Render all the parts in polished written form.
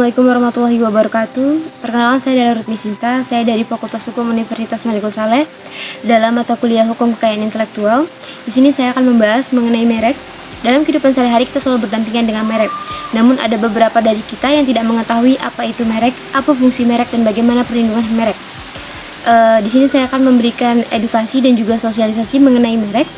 Assalamualaikum warahmatullahi wabarakatuh. Perkenalkan, saya adalah Rutmi Sinta. Saya dari Fakultas Hukum Universitas Malikul Saleh dalam mata kuliah Hukum Kekayaan Intelektual. Di sini saya akan membahas mengenai merek. Dalam kehidupan sehari-hari kita selalu berdampingan dengan merek. Namun ada beberapa dari kita yang tidak mengetahui apa itu merek, apa fungsi merek, dan bagaimana perlindungan merek. Di sini saya akan memberikan edukasi dan juga sosialisasi mengenai merek.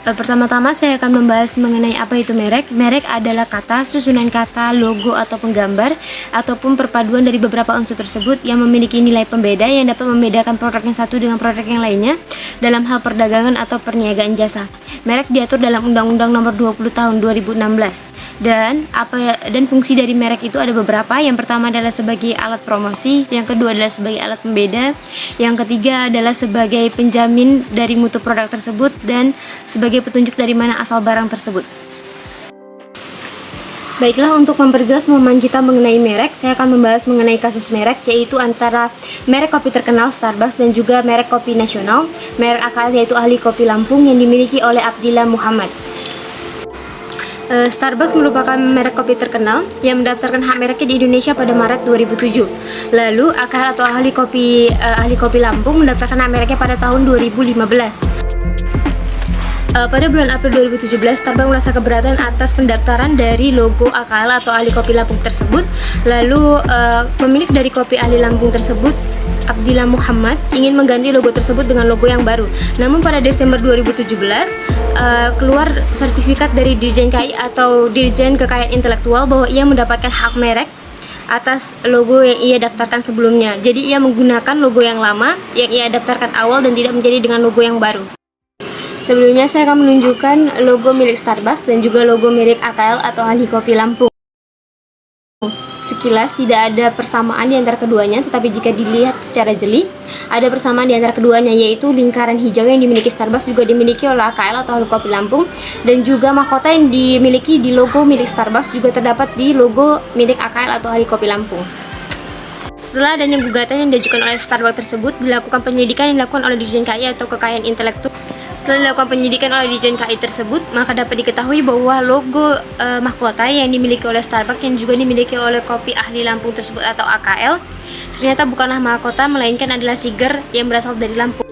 Pertama-tama saya akan membahas mengenai apa itu merek. Merek adalah kata, susunan kata, logo ataupun gambar, ataupun perpaduan dari beberapa unsur tersebut yang memiliki nilai pembeda yang dapat membedakan produk yang satu dengan produk yang lainnya dalam hal perdagangan atau perniagaan jasa. Merek diatur dalam Undang-Undang Nomor 20 Tahun 2016. Dan fungsi dari merek itu ada beberapa. Yang pertama adalah sebagai alat promosi, yang kedua adalah sebagai alat pembeda, yang ketiga adalah sebagai penjamin dari mutu produk tersebut, dan sebagai petunjuk dari mana asal barang tersebut. Baiklah, untuk memperjelas pemahaman kita mengenai merek, saya akan membahas mengenai kasus merek, yaitu antara merek kopi terkenal Starbucks dan juga merek kopi nasional, merek AKL yaitu Ahli Kopi Lampung yang dimiliki oleh Abdillah Muhammad. Starbucks merupakan merek kopi terkenal yang mendaftarkan hak mereknya di Indonesia pada Maret 2007. Lalu AKL atau Ahli Kopi Lampung mendaftarkan hak mereknya pada tahun 2015. Pada bulan April 2017, Starbucks merasa keberatan atas pendaftaran dari logo AKL atau Ahli Kopi Lampung tersebut. Lalu pemilik dari kopi Ahli Lampung tersebut, Abdillah Muhammad, ingin mengganti logo tersebut dengan logo yang baru. Namun pada Desember 2017 keluar sertifikat dari Dirjen KI atau Dirjen Kekayaan Intelektual bahwa ia mendapatkan hak merek atas logo yang ia daftarkan sebelumnya. Jadi ia menggunakan logo yang lama yang ia daftarkan awal dan tidak menjadi dengan logo yang baru. Sebelumnya saya akan menunjukkan logo milik Starbucks dan juga logo milik AKL atau Ahli Kopi Lampung. Sekilas tidak ada persamaan di antara keduanya, tetapi jika dilihat secara jeli, ada persamaan di antara keduanya, yaitu lingkaran hijau yang dimiliki Starbucks juga dimiliki oleh AKL atau Ahli Kopi Lampung, dan juga mahkota yang dimiliki di logo milik Starbucks juga terdapat di logo milik AKL atau Ahli Kopi Lampung. Setelah adanya gugatan yang diajukan oleh Starbucks tersebut, dilakukan penyelidikan yang dilakukan oleh Dirjen KI atau Kekayaan Intelektual. Setelah dilakukan penyidikan oleh Dirjen KI tersebut, maka dapat diketahui bahwa logo mahkota yang dimiliki oleh Starbucks yang juga dimiliki oleh Kopi Ahli Lampung tersebut atau AKL ternyata bukanlah mahkota, melainkan adalah siger yang berasal dari Lampung.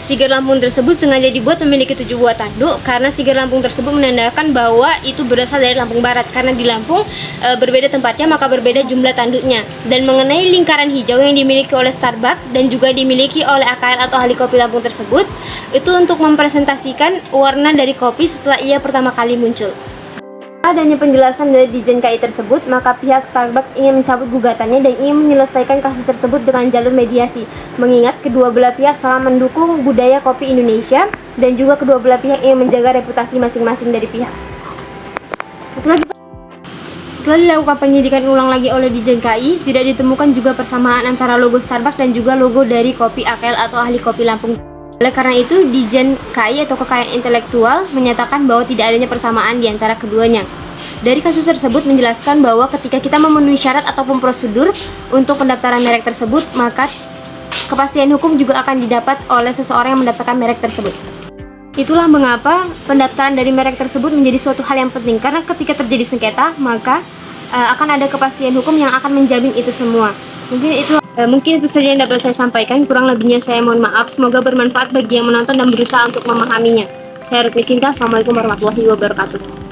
Siger Lampung tersebut sengaja dibuat memiliki 7 buah tanduk karena siger Lampung tersebut menandakan bahwa itu berasal dari Lampung Barat, karena di Lampung berbeda tempatnya maka berbeda jumlah tanduknya. Dan mengenai lingkaran hijau yang dimiliki oleh Starbucks dan juga dimiliki oleh AKL atau Ahli Kopi Lampung tersebut, itu untuk mempresentasikan warna dari kopi setelah ia pertama kali muncul. Adanya penjelasan dari Dirjen KI tersebut, maka pihak Starbucks ingin mencabut gugatannya dan ingin menyelesaikan kasus tersebut dengan jalur mediasi, mengingat kedua belah pihak salah mendukung budaya kopi Indonesia dan juga kedua belah pihak ingin menjaga reputasi masing-masing dari pihak. Setelah dilakukan penyidikan ulang lagi oleh Dirjen KI, tidak ditemukan juga persamaan antara logo Starbucks dan juga logo dari kopi AKL atau Ahli Kopi Lampung. Oleh karena itu, Dirjen KI atau Kekayaan Intelektual menyatakan bahwa tidak adanya persamaan di antara keduanya. Dari kasus tersebut menjelaskan bahwa ketika kita memenuhi syarat ataupun prosedur untuk pendaftaran merek tersebut, maka kepastian hukum juga akan didapat oleh seseorang yang mendaftarkan merek tersebut. Itulah mengapa pendaftaran dari merek tersebut menjadi suatu hal yang penting, karena ketika terjadi sengketa, maka akan ada kepastian hukum yang akan menjamin itu semua. Mungkin itu saja yang dapat saya sampaikan. Kurang lebihnya saya mohon maaf. Semoga bermanfaat bagi yang menonton dan berusaha untuk memahaminya. Saya Rutmi Sinta. Assalamualaikum warahmatullahi wabarakatuh.